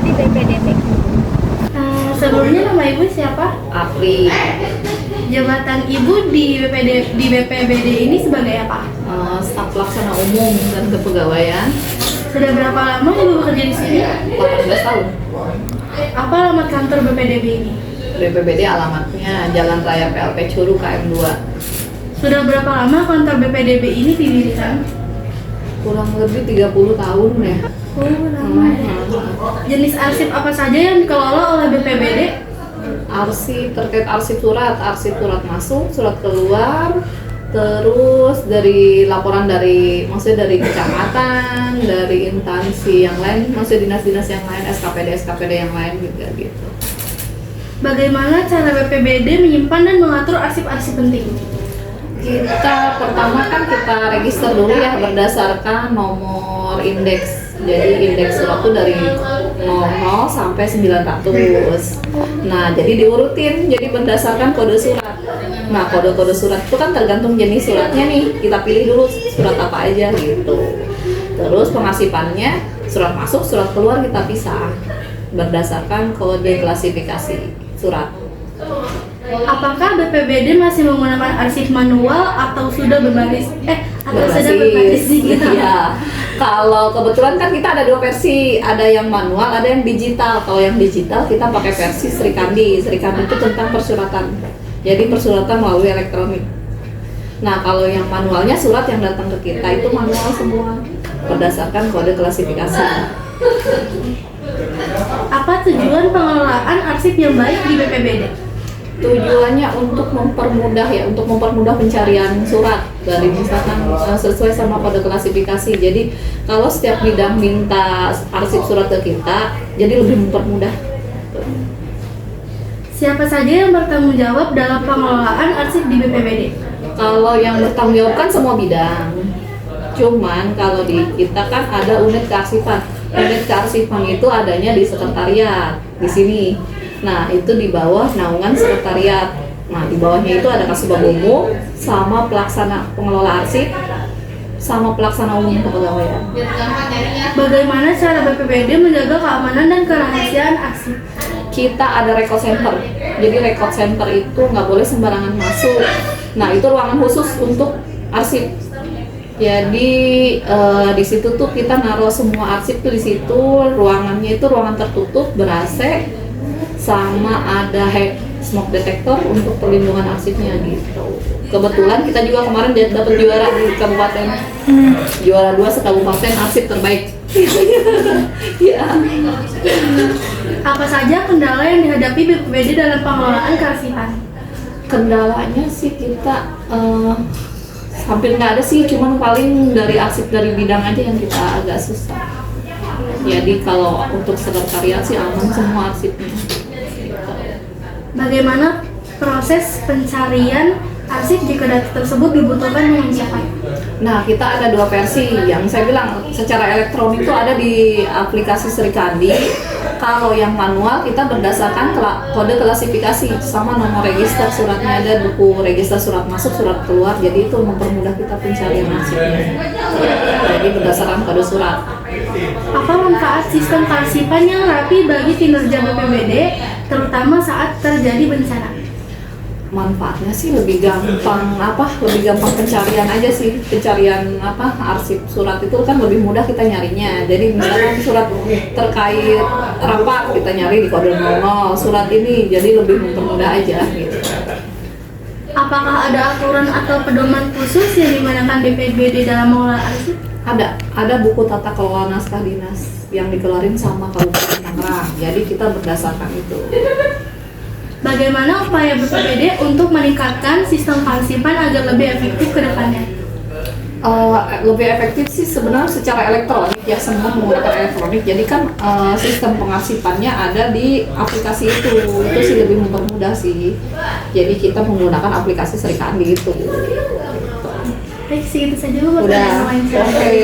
di BPDB. Sebelumnya nama Ibu siapa? Apri, Jabatan Ibu di BPBD ini sebagai apa? staf pelaksana umum dan kepegawaian, Sudah berapa lama Ibu bekerja di sini? 18 tahun. Apa alamat kantor BPDB ini? BPBD alamatnya Jalan Raya PLP Curug KM 2. Sudah berapa lama kantor BPDB ini didirikan? Kurang lebih 30 tahun ya. Oh, lama ya. Jenis arsip apa saja yang dikelola oleh BPBD? Arsip terkait arsip surat masuk, surat keluar, terus dari laporan maksudnya dari kecamatan, dari instansi yang lain, maksudnya dinas-dinas yang lain, SKPD yang lain juga gitu. Bagaimana cara BPBD menyimpan dan mengatur arsip-arsip penting? Kita pertama kan kita register dulu ya berdasarkan nomor indeks. Jadi indeks surat itu dari 00 sampai 900. Nah, jadi diurutin jadi berdasarkan kode surat. Nah, kode-kode surat itu kan tergantung jenis suratnya nih. Kita pilih dulu surat apa aja gitu. Terus pengarsipannya surat masuk, surat keluar kita pisah berdasarkan kode klasifikasi surat. Apakah BPBD masih menggunakan arsip manual atau sudah berbasis digital? Iya. Kalau kebetulan kan kita ada dua versi, ada yang manual, ada yang digital. Kalau yang digital kita pakai versi Srikandi. Srikandi itu tentang persuratan. Jadi persuratan melalui elektronik. Nah, kalau yang manualnya surat yang datang ke kita itu manual semua berdasarkan kode klasifikasi. Apa tujuan pengelolaan arsip yang baik di BPBD? Tujuannya untuk mempermudah pencarian surat dari misalkan sesuai sama kode klasifikasi. Jadi kalau setiap bidang minta arsip surat ke kita, jadi lebih mempermudah. Siapa saja yang bertanggung jawab dalam pengelolaan arsip di BPBD? Kalau yang bertanggung jawab kan semua bidang. Cuman kalau di kita kan ada unit kearsipan. Unit kearsipan itu adanya di sekretariat di sini. Nah, itu di bawah naungan sekretariat. Nah, di bawahnya itu ada Kasubag Umum sama pelaksana pengelola arsip sama pelaksana umum kepegawaian. Bagaimana cara BPBD menjaga keamanan dan kerahasiaan arsip? Kita ada record center. Jadi record center itu nggak boleh sembarangan masuk. Nah, itu ruangan khusus untuk arsip. Jadi di situ tuh kita naruh semua arsip tuh di situ. Ruangannya itu ruangan tertutup ber-AC sama ada smoke detector untuk perlindungan arsipnya gitu. Kebetulan kita juga kemarin dapat juara di kabupaten, juara 2 sekabupaten arsip terbaik. Ya. Apa saja kendala yang dihadapi BPBD dalam pengelolaan kearsipan? Kendalanya sih kita hampir nggak ada sih, cuman paling dari arsip dari bidang aja yang kita agak susah. Jadi kalau untuk sekretariat sih aman semua arsipnya. Bagaimana proses pencarian arsip jika data tersebut dibutuhkan dengan cepat? Nah, kita ada dua versi. Yang saya bilang secara elektronik itu ada di aplikasi Srikandi. Kalau yang manual kita berdasarkan kode klasifikasi sama nomor register suratnya, ada buku register surat masuk, surat keluar. Jadi itu mempermudah kita pencarian arsipnya. Jadi berdasarkan kode surat. Apa manfaat sistem kearsipan yang rapi bagi kinerja BPBD, terutama saat terjadi bencana? Manfaatnya sih lebih gampang pencarian aja sih. Pencarian arsip surat itu kan lebih mudah kita nyarinya. Jadi misalkan surat terkait rapat kita nyari di kode 00, surat ini jadi lebih mempermudah aja gitu. Apakah ada aturan atau pedoman khusus yang digunakan BPBD dalam mengelola arsip? Ada buku tata kelola naskah dinas yang dikeluarin sama Kabupaten Tangerang. Jadi kita berdasarkan itu. Bagaimana upaya BPBD untuk meningkatkan sistem kearsipan agar lebih efektif ke depannya? Lebih efektif sih sebenarnya secara elektronik ya, semua menggunakan elektronik. Jadi kan sistem pengarsipannya ada di aplikasi itu sih lebih mempermudah sih. Jadi kita menggunakan aplikasi Srikandi itu. Baik, segitu saja Bu. Udah, oke.